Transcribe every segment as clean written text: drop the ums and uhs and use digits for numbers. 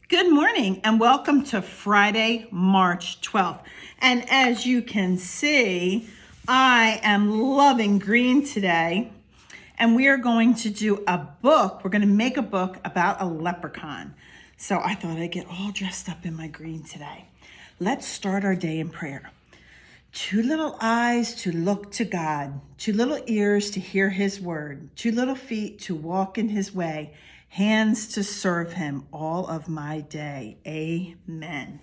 Good morning and welcome to Friday, March 12th. And as you can see, I am loving green today. And we are going to do a book. We're going to make a book about a leprechaun. So I thought I'd get all dressed up in my green today. Let's start our day in prayer. 2 little eyes to look to God, 2 little ears to hear his word, 2 little feet to walk in his way, hands to serve him all of my day. Amen.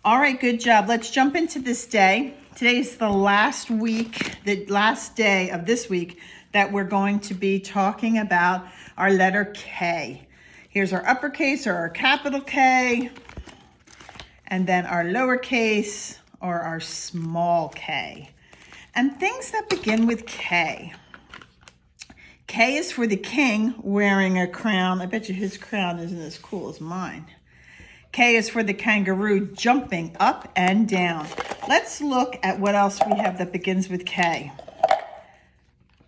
All right, good job. Let's jump into this day. Today is the last day of this week that we're going to be talking about our letter K. Here's our uppercase or our capital K, and then our lowercase or our small k. And things that begin with K. K is for the king wearing a crown. I bet you his crown isn't as cool as mine. K is for the kangaroo jumping up and down. Let's look at what else we have that begins with K.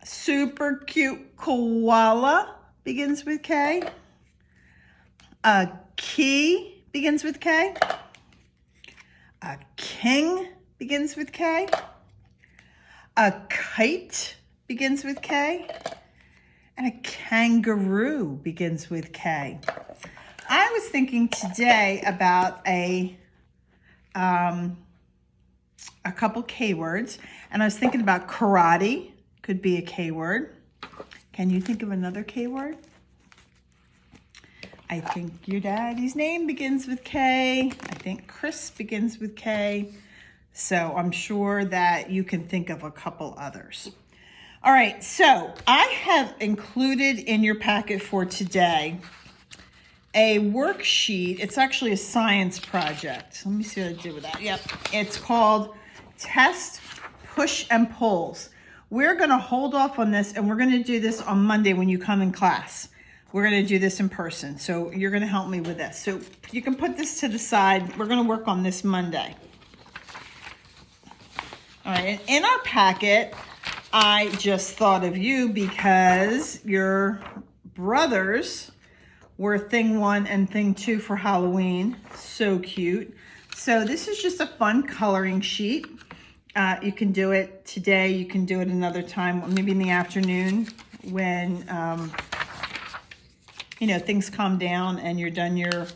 Super cute koala begins with K. A key begins with K. A king begins with K. A kite begins with K. And a kangaroo begins with K. I was thinking today about a couple K words, and I was thinking about karate, could be a K word. Can you think of another K word? I think your daddy's name begins with K. I think Chris begins with K. So I'm sure that you can think of a couple others. All right, so I have included in your packet for today a worksheet. It's actually a science project. Let me see what I did with that. Yep, it's called Test, Push, and Pulls. We're gonna hold off on this and we're gonna do this on Monday when you come in class. We're going to do this in person, so you're going to help me with this. So you can put this to the side. We're going to work on this Monday. All right, and in our packet, I just thought of you because your brothers were thing 1 and thing 2 for Halloween. So cute. So this is just a fun coloring sheet. You can do it today. You can do it another time, maybe in the afternoon when things calm down and you're done your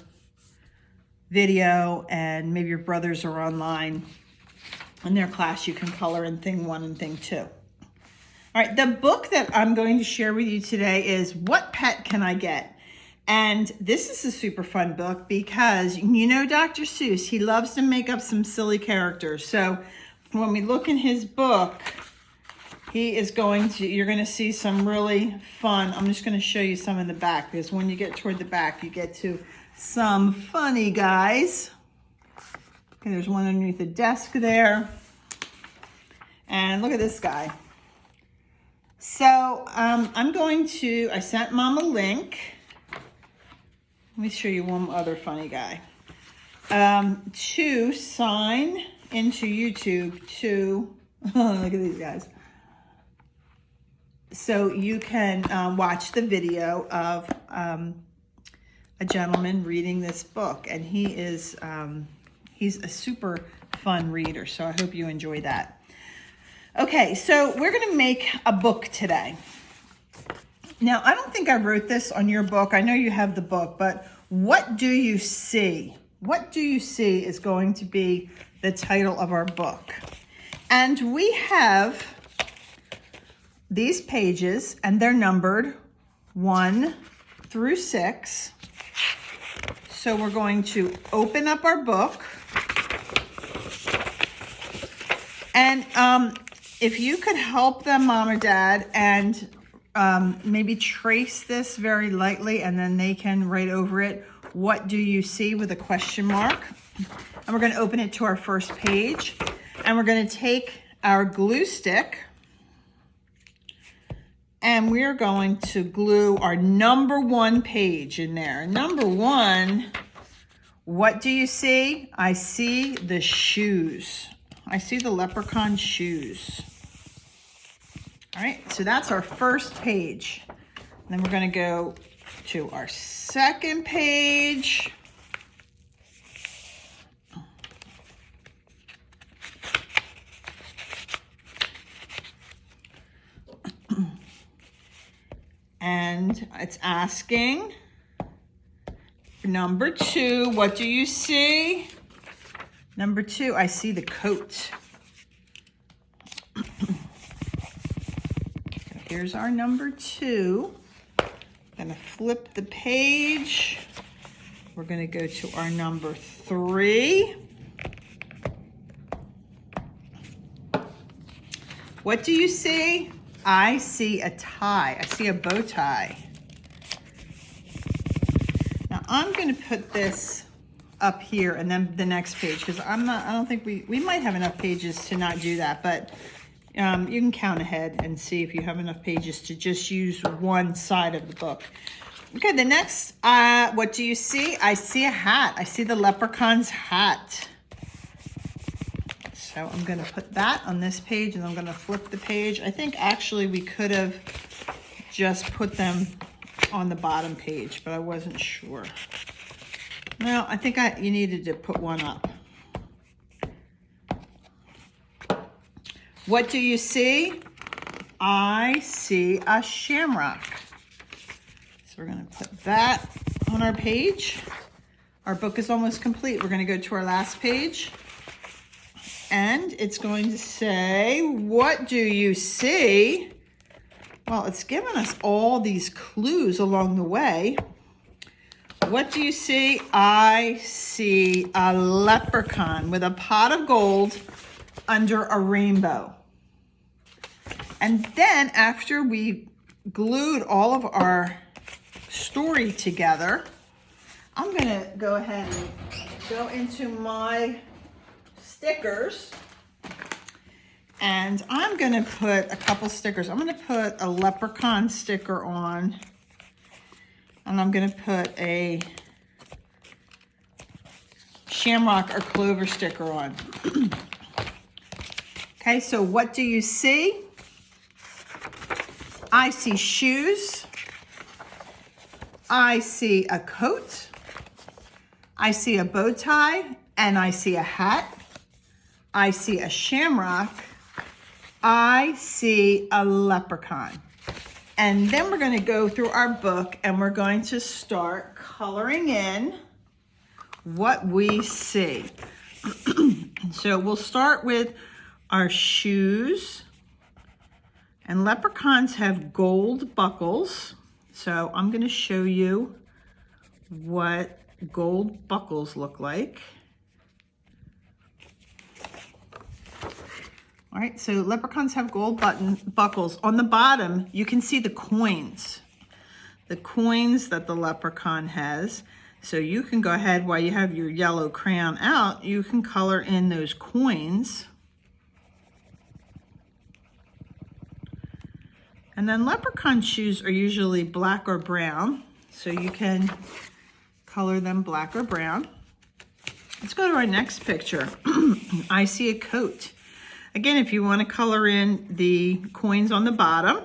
video and maybe your brothers are online in their class, you can color in thing 1 and thing 2. All right, the book that I'm going to share with you today is What Pet Can I Get? And this is a super fun book because Dr. Seuss, he loves to make up some silly characters. So when we look in his book, you're going to see some really fun. I'm just going to show you some in the back because when you get toward the back, you get to some funny guys. Okay, there's one underneath the desk there. And look at this guy. So I sent Mom a link. Let me show you one other funny guy. To sign into YouTube to, look at these guys. So you can watch the video of a gentleman reading this book, and he's a super fun reader, so I hope you enjoy that. Okay, so we're going to make a book today. Now, I don't think I wrote this on your book. I know you have the book, but what do you see? What do you see is going to be the title of our book. And we have these pages, and they're numbered 1 through 6. So we're going to open up our book. And if you could help them, Mom or Dad, and maybe trace this very lightly, and then they can write over it, what do you see with a question mark? And we're going to open it to our first page. And we're going to take our glue stick, and we're going to glue our number 1 page in there. Number 1, what do you see? I see the shoes. I see the leprechaun shoes. All right, so that's our first page. Then we're going to go to our second page. And it's asking for number 2, what do you see? Number 2, I see the coat. Here's our number 2. Gonna flip the page. We're gonna go to our number 3. What do you see? I see a tie. I see a bow tie. Now I'm gonna put this up here and then the next page, because I don't think we might have enough pages to not do that, but you can count ahead and see if you have enough pages to just use one side of the book. Okay, the next, what do you see? I see a hat. I see the leprechaun's hat. So I'm gonna put that on this page and I'm gonna flip the page. I think actually we could have just put them on the bottom page, but I wasn't sure. No, I think you needed to put one up. What do you see? I see a shamrock. So we're gonna put that on our page. Our book is almost complete. We're gonna go to our last page. And it's going to say, what do you see? Well, it's given us all these clues along the way. What do you see? I see a leprechaun with a pot of gold under a rainbow. And then after we glued all of our story together, I'm gonna go ahead and go into my stickers, and I'm gonna put a couple stickers. I'm gonna put a leprechaun sticker on, and I'm gonna put a shamrock or clover sticker on. Okay, so what do you see? I see shoes. I see a coat. I see a bow tie, and I see a hat. I see a shamrock. I see a leprechaun. And then we're going to go through our book and we're going to start coloring in what we see. So we'll start with our shoes. And leprechauns have gold buckles. So I'm going to show you what gold buckles look like. All right, so leprechauns have gold buckles. On the bottom, you can see the coins that the leprechaun has. So you can go ahead, while you have your yellow crayon out, you can color in those coins. And then leprechaun shoes are usually black or brown, so you can color them black or brown. Let's go to our next picture. I see a coat. Again, if you want to color in the coins on the bottom.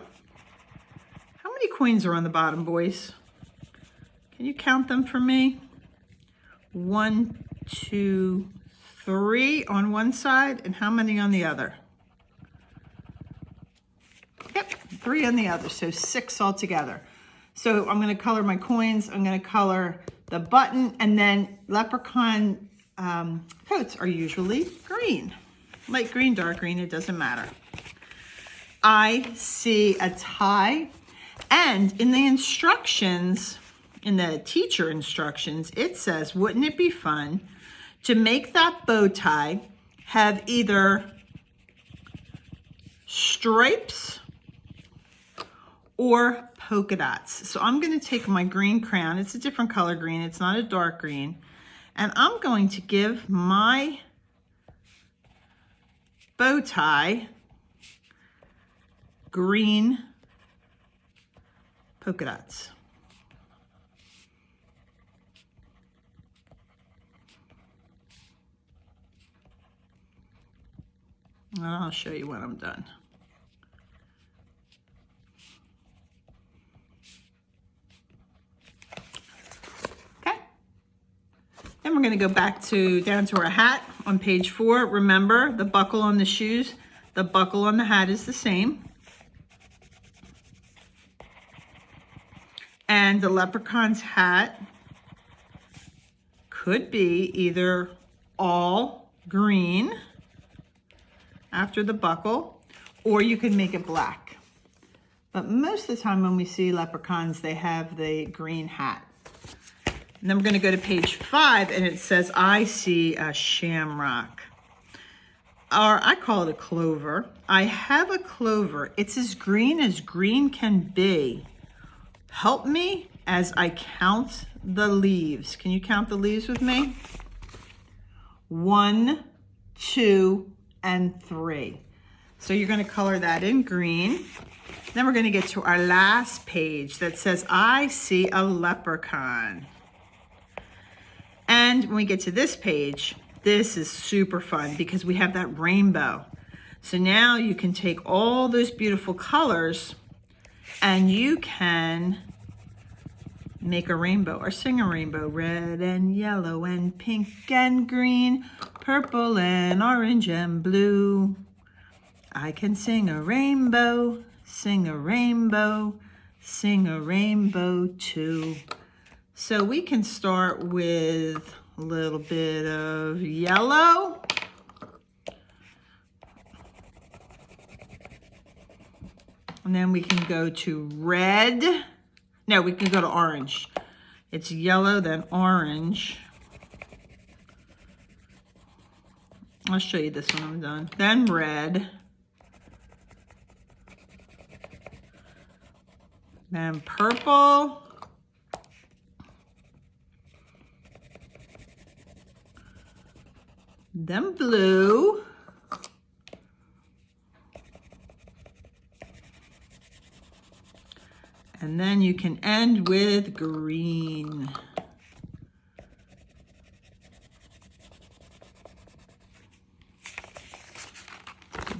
How many coins are on the bottom, boys? Can you count them for me? 1, 2, 3 on one side, and how many on the other? Yep, 3 on the other, so 6 altogether. So I'm going to color my coins, I'm going to color the button, and then leprechaun coats are usually green. Light green, dark green, it doesn't matter. I see a tie, and in the instructions, in the teacher instructions, it says, wouldn't it be fun to make that bow tie have either stripes or polka dots. So I'm going to take my green crayon. It's a different color green. It's not a dark green. And I'm going to give my bow tie green polka dots. And I'll show you when I'm done. Then we're going to go back down to our hat on page 4. Remember, the buckle on the shoes, the buckle on the hat is the same. And the leprechaun's hat could be either all green after the buckle, or you could make it black. But most of the time when we see leprechauns, they have the green hat. And then we're going to go to page 5, and it says, I see a shamrock. Or I call it a clover. I have a clover. It's as green can be. Help me as I count the leaves. Can you count the leaves with me? 1, 2, and 3. So you're going to color that in green. Then we're going to get to our last page that says, I see a leprechaun. And when we get to this page, this is super fun because we have that rainbow. So now you can take all those beautiful colors and you can make a rainbow or sing a rainbow. Red and yellow and pink and green, purple and orange and blue. I can sing a rainbow, sing a rainbow, sing a rainbow too. So we can start with a little bit of yellow. And then we can go to red. No, we can go to orange. It's yellow, then orange. I'll show you this when I'm done. Then red. Then purple. Then blue. And then you can end with green.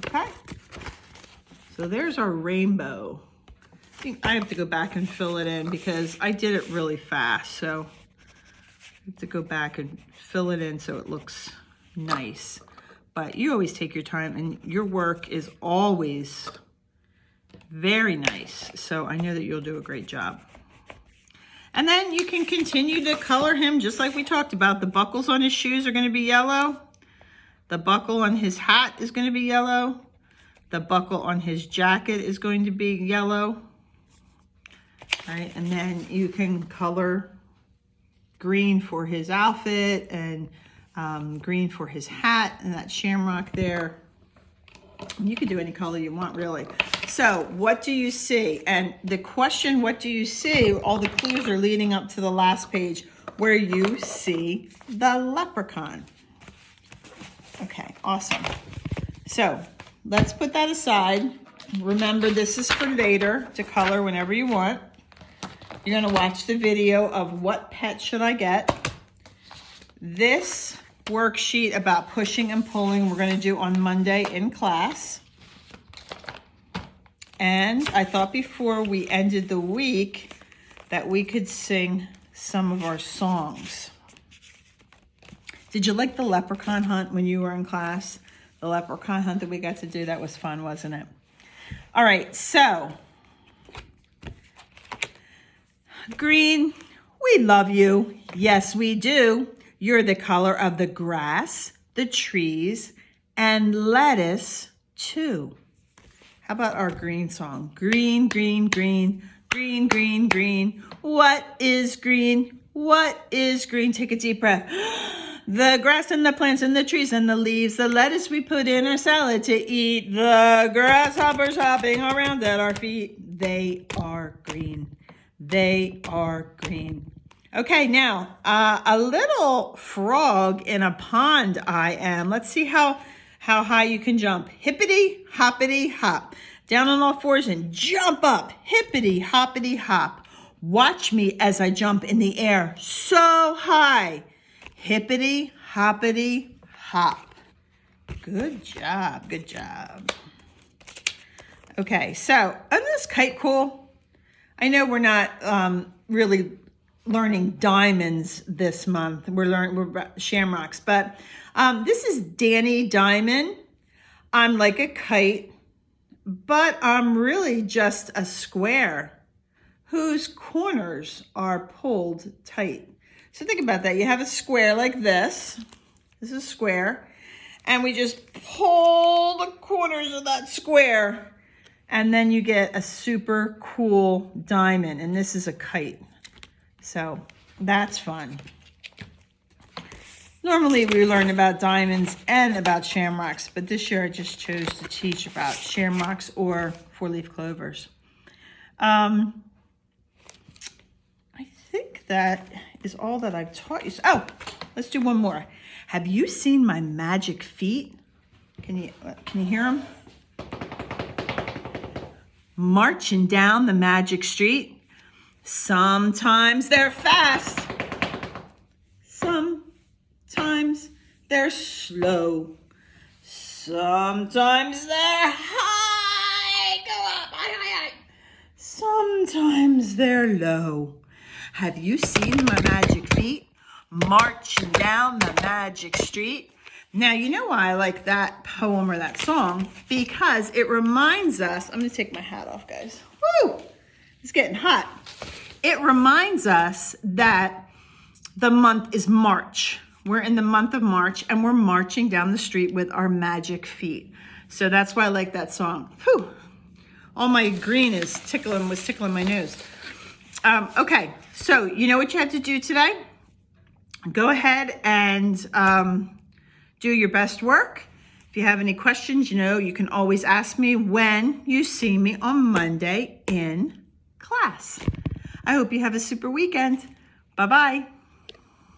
Okay. So there's our rainbow. I think I have to go back and fill it in because I did it really fast. So I have to go back and fill it in so it looks nice. But you always take your time, and your work is always very nice. So I know that you'll do a great job. And then you can continue to color him just like we talked about. The buckles on his shoes are going to be yellow. The buckle on his hat is going to be yellow. The buckle on his jacket is going to be yellow. All right, and then you can color green for his outfit and green for his hat and that shamrock there. You can do any color you want, really. So what do you see? And the question, what do you see? All the clues are leading up to the last page where you see the leprechaun. Okay, awesome. So let's put that aside. Remember, this is for later to color whenever you want. You're going to watch the video of what pet should I get. This worksheet about pushing and pulling we're going to do on Monday in class. And I thought before we ended the week that we could sing some of our songs. Did you like the leprechaun hunt when you were in class? The leprechaun hunt that we got to do, that was fun, wasn't it? All right, so green, we love you. Yes, we do. You're the color of the grass, the trees, and lettuce too. How about our green song? Green, green, green, green, green, green. What is green? What is green? Take a deep breath. The grass and the plants and the trees and the leaves, the lettuce we put in our salad to eat, the grasshoppers hopping around at our feet. They are green. They are green. Okay, now, a little frog in a pond I am. Let's see how high you can jump. Hippity, hoppity, hop. Down on all fours and jump up. Hippity, hoppity, hop. Watch me as I jump in the air so high. Hippity, hoppity, hop. Good job, good job. Okay, so isn't this kite cool? I know we're not really learning diamonds this month. We're shamrocks, but this is Danny Diamond. I'm like a kite, but I'm really just a square. whose corners are pulled tight. So think about that. You have a square like this. This is a square. And we just pull the corners of that square. And then you get a super cool diamond. And this is a kite. So that's fun. Normally we learn about diamonds and about shamrocks, but this year I just chose to teach about shamrocks or four-leaf clovers. I think that is all that I've taught you. Oh, let's do one more. Have you seen my magic feet? Can you hear them? Marching down the magic street. Sometimes they're fast. Sometimes they're slow. Sometimes they're high. Go up, high. Sometimes they're low. Have you seen my magic feet marching down the magic street? Now, you know why I like that poem or that song? Because it reminds us, I'm going to take my hat off, guys. Woo! It's getting hot. It reminds us that the month is March. We're in the month of March, and we're marching down the street with our magic feet. So that's why I like that song. Whew. All my green was tickling my nose. Okay, so you know what you have to do today? Go ahead and do your best work. If you have any questions, you can always ask me when you see me on Monday in class. I hope you have a super weekend. Bye-bye.